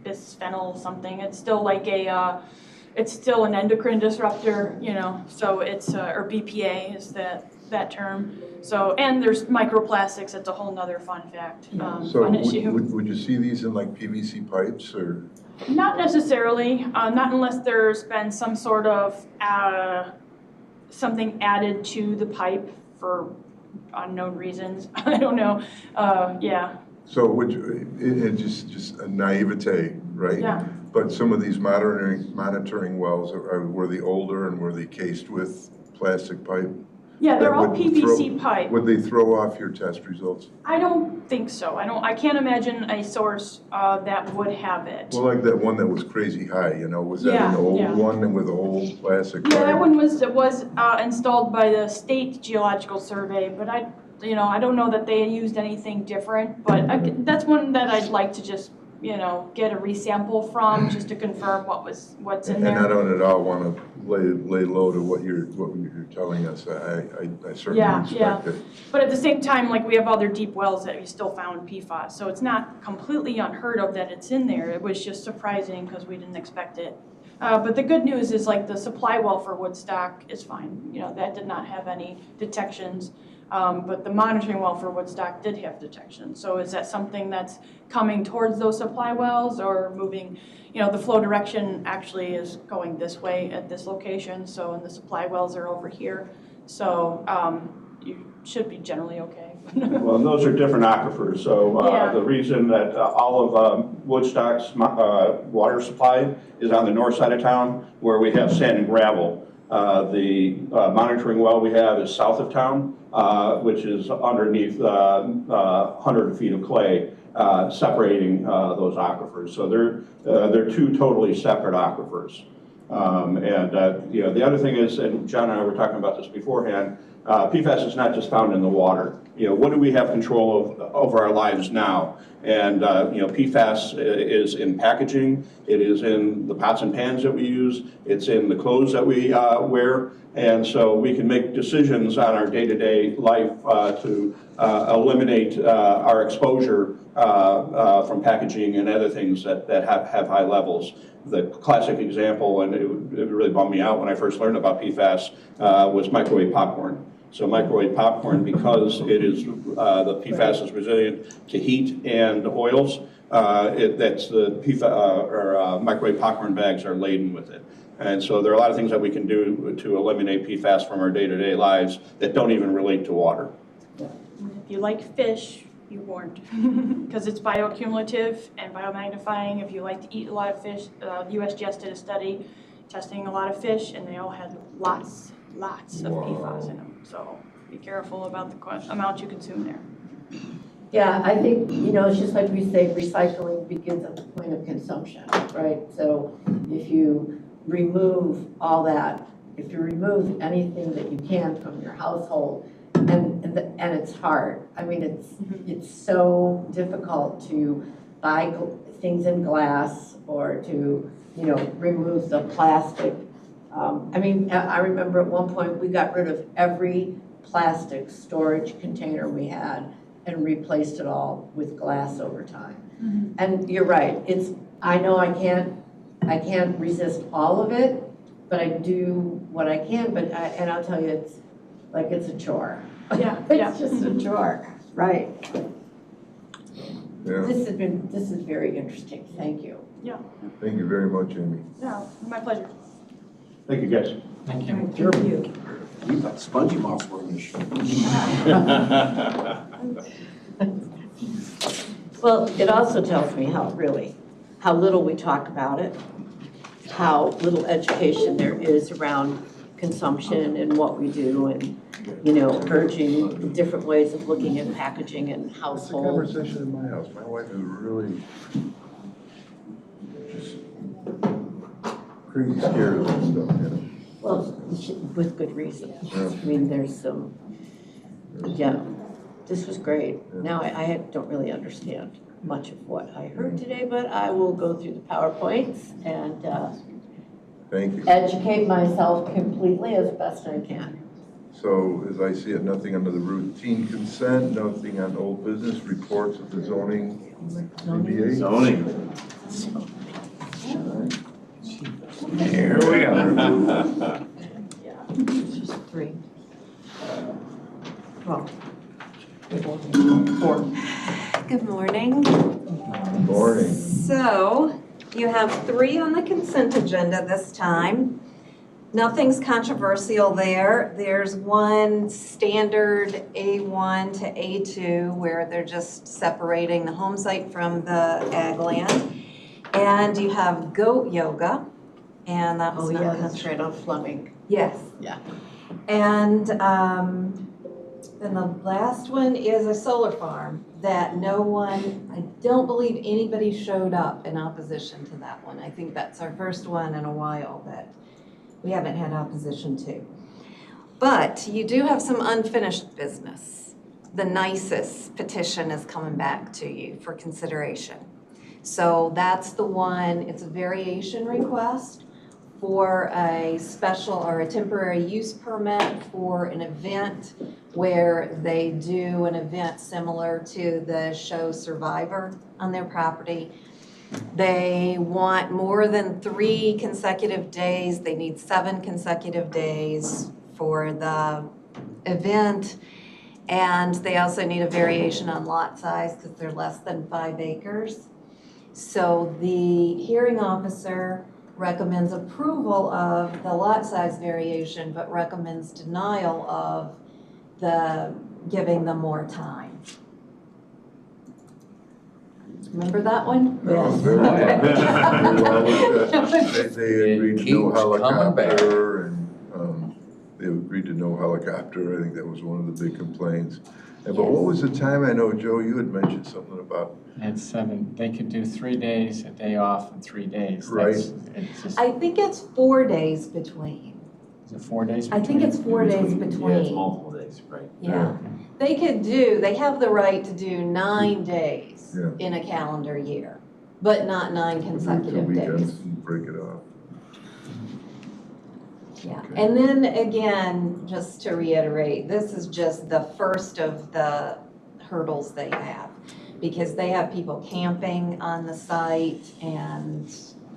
bisphenol something. It's still like it's still an endocrine disruptor, so it's, or BPA is that term. So, and there's microplastics, it's a whole nother fun fact, So fun issue. would you see these in like PVC pipes or? Not necessarily, not unless there's been some sort of something added to the pipe for unknown reasons. I don't know. Yeah. So would you, just a naivete, right? Yeah. But some of these monitoring wells were they older and were they cased with plastic pipe? Yeah, they're all Would PVC pipe. Would they throw off your test results? I don't think so. I can't imagine a source that would have it. Well, like that one that was crazy high, was that an old one and with old plastic pipe? Yeah, that one was installed by the State Geological Survey, but I don't know that they used anything different. But that's one that I'd like to just get a resample from, just to confirm what's in there. And I don't at all want to lay low to what you're telling us. I certainly respect it. But at the same time, like, we have other deep wells that we still found PFAS, so it's not completely unheard of that it's in there. It was just surprising because we didn't expect it. But the good news is, like, the supply well for Woodstock is fine. That did not have any detections. But the monitoring well for Woodstock did have detection. So is that something that's coming towards those supply wells or moving? The flow direction actually is going this way at this location. So, and the supply wells are over here. So you should be generally okay. Well, those are different aquifers. So the reason that all of Woodstock's water supply is on the north side of town, where we have sand and gravel. The monitoring well we have is south of town, which is underneath 100 feet of clay, separating those aquifers. So they're two totally separate aquifers. The other thing is, and John and I were talking about this beforehand, PFAS is not just found in the water. What do we have control over our lives now? And PFAS is in packaging. It is in the pots and pans that we use. It's in the clothes that we wear. And so we can make decisions on our day-to-day life to eliminate our exposure from packaging and other things that have high levels. The classic example, and it really bummed me out when I first learned about PFAS, was microwave popcorn. So microwave popcorn, because it is the PFAS is resilient to heat and oils, that's the PFAS microwave popcorn bags are laden with it. And so there are a lot of things that we can do to eliminate PFAS from our day-to-day lives that don't even relate to water. If you like fish, you weren't, because it's bioaccumulative and biomagnifying. If you like to eat a lot of fish, USGS did a study testing a lot of fish, and they all had lots of PFAS in them. So be careful about the amount you consume there. Yeah, I think, it's just like we say, recycling begins at the point of consumption, right? So if you remove all that, if you remove anything that you can from your household, and it's hard. I mean, it's so difficult to buy things in glass or to, remove the plastic. I remember at one point we got rid of every plastic storage container we had and replaced it all with glass over time. Mm-hmm. And you're right. I know I can't resist all of it, but I do what I can. And I'll tell you, like it's a chore. Yeah, yeah. It's just a chore, right. Yeah, This is very interesting, thank you. thank you very much, Amy. Yeah, my pleasure. Thank you, guys. Thank you. Thank you. We thought spongy mouths were an issue. Well, it also tells me how little we talk about it, how little education there is around consumption and what we do, and, urging different ways of looking at packaging and It's a household. conversation in my house. My wife is really just crazy scared of that stuff, Well, with good reason. Yeah. I mean, there's some, this was great. Now, I don't really understand much of what I heard today, but I will go through the PowerPoints and Thank you. educate myself completely as best I can. So as I see it, nothing under the routine consent, nothing on old business, reports of the zoning ZBA. Zoning. Here we go. Yeah, it's just 3. Well, 4. Good morning. Morning. So, you have 3 on the consent agenda this time. Nothing's controversial there. There's one standard A1 to A2 where they're just separating the home site from the ag land. And you have goat yoga, and that's Oh, not yeah, that's right on Fleming. Yes. Yeah. And then the last one is a solar farm that I don't believe anybody showed up in opposition to that one. I think that's our first one in a while that we haven't had opposition to. But you do have some unfinished business. The NICES petition is coming back to you for consideration. So that's the one, it's a variation request for a special or a temporary use permit for an event where they do an event similar to the show Survivor on their property. They want more than 3 consecutive days. They need 7 consecutive days for the event. And they also need a variation on lot size because they're less than 5 acres. So the hearing officer recommends approval of the lot size variation, but recommends denial of giving them more time. Remember that one? Oh, very well. They agreed to no It keeps coming back. helicopter, and they agreed to no helicopter. I think that was one of the big complaints. But what was the time? I know, Joe, you had mentioned something about. It's 7, they could do 3 days, a day off in 3 days. Right. It's just, I think it's 4 days between. is it 4 days I between? think it's 4 days between. Yeah, it's multiple days, right? Yeah. They have the right to do 9 days Yeah. in a calendar year, but not 9 consecutive Two weekends days. and break it off. Yeah, Okay. and then again, just to reiterate, this is just the first of the hurdles they have, because they have people camping on the site, and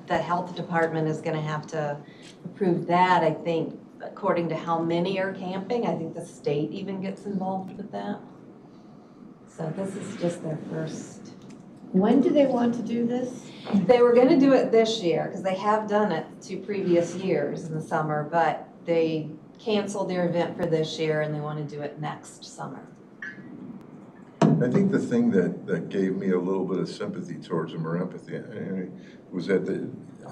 the health department is gonna have to approve that, I think, according to how many are camping. I think the state even gets involved with that. So this is just their first. When do they want to do this? They were gonna do it this year, because they have done it 2 previous years in the summer, but they canceled their event for this year and they wanna do it next summer. I think the thing that gave me a little bit of sympathy towards them, or empathy, was that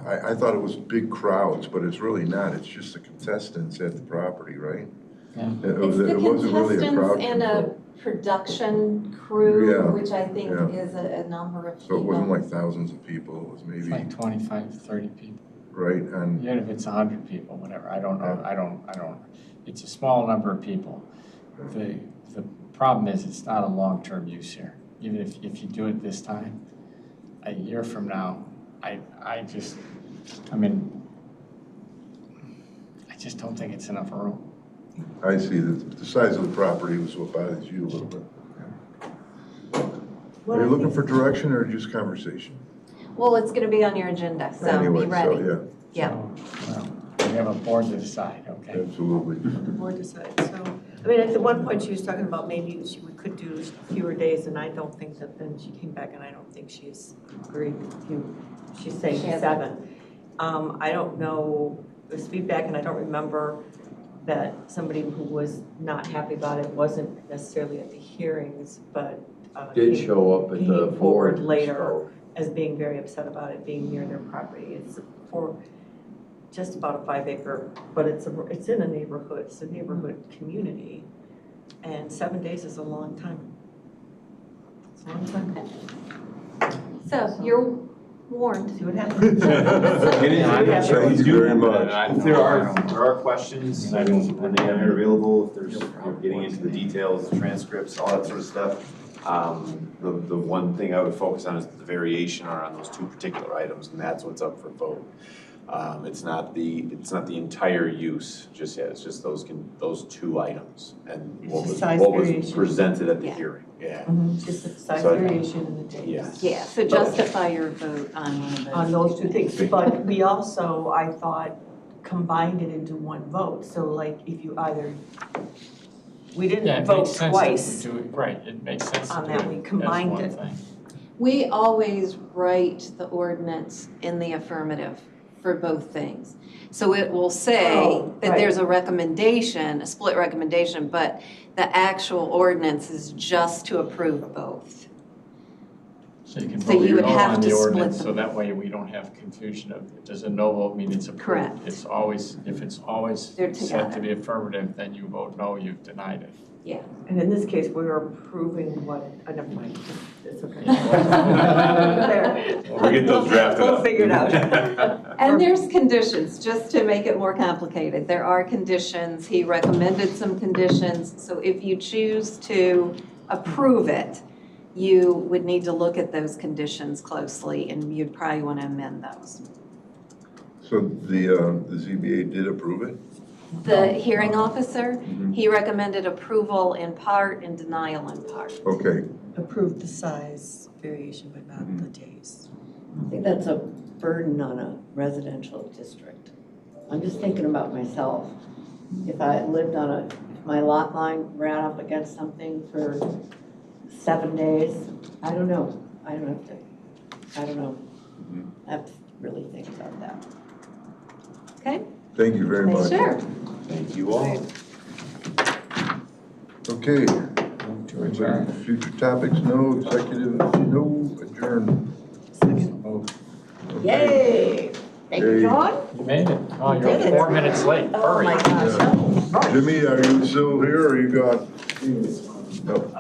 I thought it was big crowds, but it's really not. It's just the contestants at the property, right? Yeah. It's the It wasn't really a crowd contestants and a control. production crew, Yeah, which I think yeah. is a number of people. So it wasn't like thousands of people. It was It's maybe, like 25, 30 people. right, and Even if it's 100 people, whatever, I don't know, I don't, it's a small number of people. The problem is, it's not a long-term use here. Even if you do it this time, a year from now, I just don't think it's enough room. I see that the size of the property was what bothers you a little bit. Are you looking for direction or just conversation? Well, it's gonna be on your agenda, so Anyway, be ready. so, Yeah. So, well, I have a board to decide, okay? Absolutely. The board decides, so, I mean, at the one point, she was talking about maybe we could do fewer days, and I don't think that, then she came back, and I don't think she's agreed with you. She's saying 7. I don't know, it was feedback, and I don't remember that somebody who was not happy about it wasn't necessarily at the hearings, but Did show up at the came forward board. later so- as being very upset about it being near their property. It's for just about a 5-acre, but it's in a neighborhood, it's a neighborhood community, and 7 days is a long time. It's a long time. So you're warned. See what happens. I'm not sure Thank what's you very doing, much. but if there are questions, I think I'm available, if there's, getting into the details, transcripts, all that sort of stuff. The one thing I would focus on is the variation are on those 2 particular items, and that's what's up for vote. It's not the entire use just yet, it's just those 2 items, and what It's was, a size what was variation. presented at the Yeah. hearing, yeah. Just a size So- variation in the days. Yes. Yeah, so justify your vote on one of those. On those 2 things, but we also, I thought, combined it into one vote, so like if you either, we Yeah, didn't it vote makes sense twice. to do it, right, it makes sense to on do that. it We as combined one it. thing. We always write the ordinance in the affirmative for both things. So it will say Oh, that right. there's a recommendation, a split recommendation, but the actual ordinance is just to approve both. So you can So vote you your would no have on to the split ordinance, them. so that way we don't have confusion of, does a no vote mean it's approved? Correct. It's always, if it's always They're set to together. the affirmative, then you vote no, you've denied it. Yeah. And in this case, we were approving what, never mind, it's okay. We'll get those drafted We'll up. figure it out. And there's conditions, just to make it more complicated. There are conditions. He recommended some conditions. So if you choose to approve it, you would need to look at those conditions closely, and you'd probably want to amend those. So the ZBA did approve it? The hearing officer, he recommended approval in part and denial in part. Okay, Approve the size variation, but not the days. I think that's a burden on a residential district. I'm just thinking about myself. If I lived on if my lot line ran up against something for 7 days, I don't know. I don't know. I have to really think about that. Okay? thank you very much. Sure. Thank you all. Okay. Move to adjourn. Future topics, no. Executive, no. Adjournment. Move. Yay! Thank you, Yay. John. You made it. Oh, Did you're it. 4 minutes late. Oh, Hurry. my gosh. Jimmy, are you still here or are you gone? No.